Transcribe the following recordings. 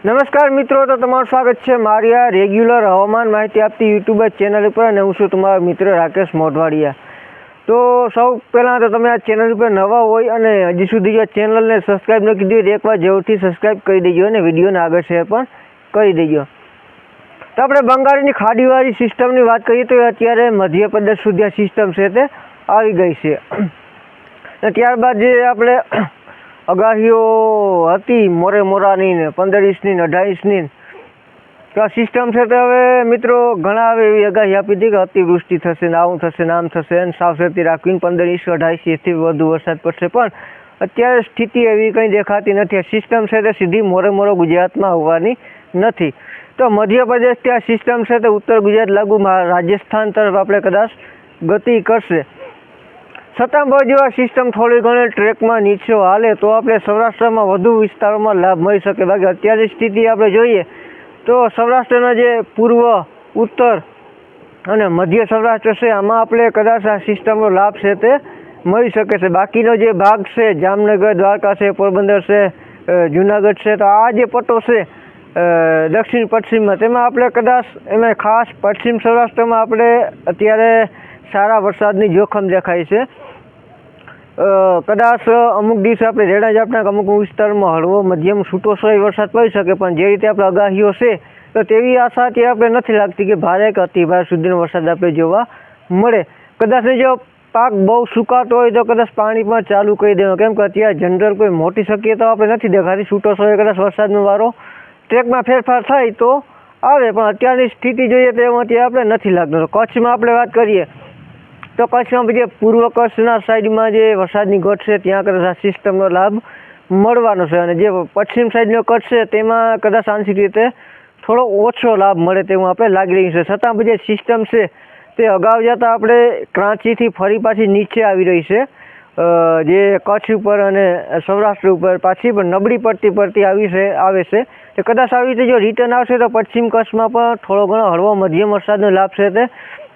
નમસ્કાર મિત્રો, તો તમારું સ્વાગત છે મારી આ રેગ્યુલર હવામાન માહિતી આપતી યુટ્યુબ ચેનલ ઉપર અને હું છું તમારો મિત્ર રાકેશ મોઢવાડિયા। તો સૌ પહેલાં તો તમે આ ચેનલ ઉપર નવા હોય અને હજી સુધી આ ચેનલને સબસ્ક્રાઈબ ન કીધી હોય એકવાર જરૂરથી સબસ્ક્રાઈબ કરી દેજો અને વિડીયોને આગળ શેર પણ કરી દેજો। તો આપણે બંગાળની ખાડીવાળી સિસ્ટમની વાત કરીએ તો અત્યારે મધ્યપ્રદેશ સુધી આ સિસ્ટમ છે તે આવી ગઈ છે અને ત્યારબાદ જે આપણે આગાહીઓ હતી મોરાની ને 15 ઇંચની ને 18 ઇંચની તો આ સિસ્ટમ છે તો હવે મિત્રો ઘણા હવે એવી આગાહી આપી હતી કે અતિવૃષ્ટિ થશે ને આવું થશે ને આમ થશે અને સાવચેતી રાખવીને 15 ઇંચ 18 ઇંચથી વધુ વરસાદ પડશે, પણ અત્યારે સ્થિતિ એવી કંઈ દેખાતી નથી। આ સિસ્ટમ છે તે સીધી મોરે ગુજરાતમાં હોવાની નથી। તો મધ્યપ્રદેશથી આ સિસ્ટમ છે તે ઉત્તર ગુજરાત લાગુ રાજસ્થાન તરફ આપણે કદાચ ગતિ કરશે। છતાં જો આ સિસ્ટમ થોડી ઘણી ટ્રેકમાં નીચે હાલે તો આપણે સૌરાષ્ટ્રમાં વધુ વિસ્તારોમાં લાભ મળી શકે। બાકી અત્યારની સ્થિતિ આપણે જોઈએ તો સૌરાષ્ટ્રના જે પૂર્વ, ઉત્તર અને મધ્ય સૌરાષ્ટ્ર છે આમાં આપણે કદાચ આ સિસ્ટમનો લાભ છે તે મળી શકે છે। બાકીનો જે ભાગ છે જામનગર, દ્વારકા છે, પોરબંદર છે, જુનાગઢ છે, તો આ જે પટ્ટો છે દક્ષિણ પશ્ચિમમાં તેમાં આપણે કદાચ એમાં ખાસ પશ્ચિમ સૌરાષ્ટ્રમાં આપણે અત્યારે સારા વરસાદની જોખમ દેખાય છે। કદાચ અમુક દિવસે આપણે રેડા ઝાપટા અમુક વિસ્તારમાં હળવો મધ્યમ છૂટોછવાયો વરસાદ પડી શકે, પણ જે રીતે આપણે આગાહીઓ છે તો તેવી આશા અત્યારે આપણે નથી લાગતી કે ભારે કે અતિ ભારે સુધીનો વરસાદ આપણે જોવા મળે। કદાચ જો પાક બહુ સુકાતો હોય તો કદાચ પાણી પણ ચાલુ કરી દેવાનું, કેમ કે અત્યારે જનરલ કોઈ મોટી શક્યતા આપણે નથી દેખાતી। છૂટોછવાયો કદાચ વરસાદનો વારો ટ્રેકમાં ફેરફાર થાય તો આવે, પણ અત્યારની સ્થિતિ જોઈએ તો એમાં અત્યારે આપણે નથી લાગતું। કચ્છમાં આપણે વાત કરીએ તો કચ્છમાં જે પૂર્વ કચ્છના સાઈડમાં જે વરસાદની ગઢ છે ત્યાં કદાચ આ સિસ્ટમનો લાભ મળવાનો છે અને જે પશ્ચિમ સાઈડનો કચ્છ છે તેમાં કદાચ આંશિક રીતે થોડો ઓછો લાભ મળે તેવું આપણે લાગી રહ્યું છે। છતાં જે સિસ્ટમ છે તે અગાઉ જતાં આપણે કરાંચીથી ફરી પાછી નીચે આવી રહી છે, જે કચ્છ ઉપર અને સૌરાષ્ટ્ર ઉપર પાછી પણ નબળી પડતી આવે છે। તો કદાચ આવી રીતે જો રિટર્ન આવશે તો પશ્ચિમ કચ્છમાં પણ થોડો ઘણો હળવો મધ્યમ વરસાદનો લાભ છે તે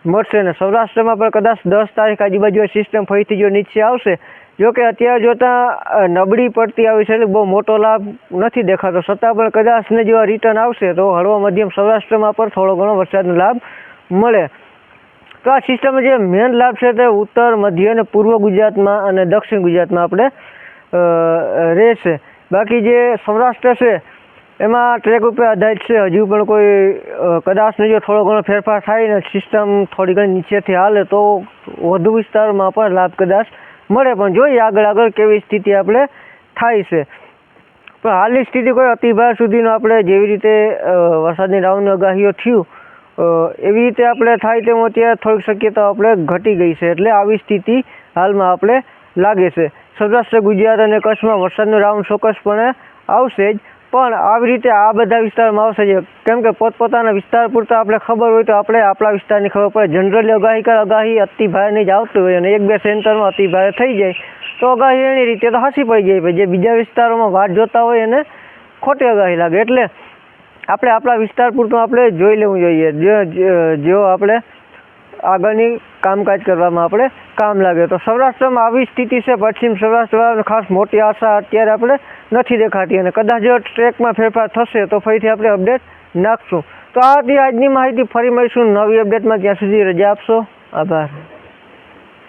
મળશે અને સૌરાષ્ટ્રમાં પણ કદાચ 10 તારીખ આજુબાજુ સિસ્ટમ ફરીથી જો નીચે આવશે, જો કે અત્યારે જોતાં નબળી પડતી આવી છે એટલે બહુ મોટો લાભ નથી દેખાતો, છતાં પણ કદાચ ને જો રિટર્ન આવશે તો હળવો મધ્યમ સૌરાષ્ટ્રમાં પણ થોડો ઘણો વરસાદનો લાભ મળે। તો આ સિસ્ટમનો જે મેન લાભ છે તે ઉત્તર, મધ્ય અને પૂર્વ ગુજરાતમાં અને દક્ષિણ ગુજરાતમાં આપણે રહેશે। બાકી જે સૌરાષ્ટ્ર છે એમાં ટ્રેક ઉપર આધારિત છે, હજુ પણ કોઈ કદાચ જો થોડો ઘણો ફેરફાર થાય ને સિસ્ટમ થોડી ઘણી નીચેથી હાલે તો વધુ વિસ્તારમાં પણ લાભ કદાચ મળે, પણ જોઈએ આગળ કેવી સ્થિતિ આપણે થાય છે। પણ હાલની સ્થિતિ કોઈ અતિભાર સુધીનો આપણે જેવી રીતે વરસાદની રાઉન્ડની આગાહીઓ થયું એવી રીતે આપણે થાય તેમ અત્યારે થોડીક શક્યતા આપણે ઘટી ગઈ છે, એટલે આવી સ્થિતિ હાલમાં આપણે લાગે છે। સૌરાષ્ટ્ર, ગુજરાત અને કચ્છમાં વરસાદનો રાઉન્ડ ચોક્કસપણે આવશે જ, પણ આવી રીતે આ બધા વિસ્તારમાં આવશે જ, કેમ કે પોતપોતાના વિસ્તાર પૂરતા આપણે ખબર હોય તો આપણે આપણા વિસ્તારની ખબર પડે। જનરલી આગાહી અતિ ભારેની જ આવતી હોય અને 1-2 સેન્ટરમાં અતિ ભારે થઈ જાય તો આગાહી એની રીતે તો હાંસી પડી જાય, જે બીજા વિસ્તારોમાં વાટ જોતા હોય એને ખોટી આગાહી લાગે, એટલે આપણે આપણા વિસ્તાર પૂરતું આપણે જોઈ લેવું જોઈએ જો આપણે આગળની કામકાજ કરવામાં આપણે કામ લાગે। તો સૌરાષ્ટ્રમાં આવી સ્થિતિ છે, પશ્ચિમ સૌરાષ્ટ્રમાં ખાસ મોટી આશા અત્યારે આપણે નથી દેખાતી અને કદાચ જો ટ્રેકમાં ફેરફાર થશે તો ફરીથી આપણે અપડેટ નાખશું। તો આ હતી આજની માહિતી, ફરી મળીશું નવી અપડેટમાં, ત્યાં સુધી રજા આપશો, આભાર।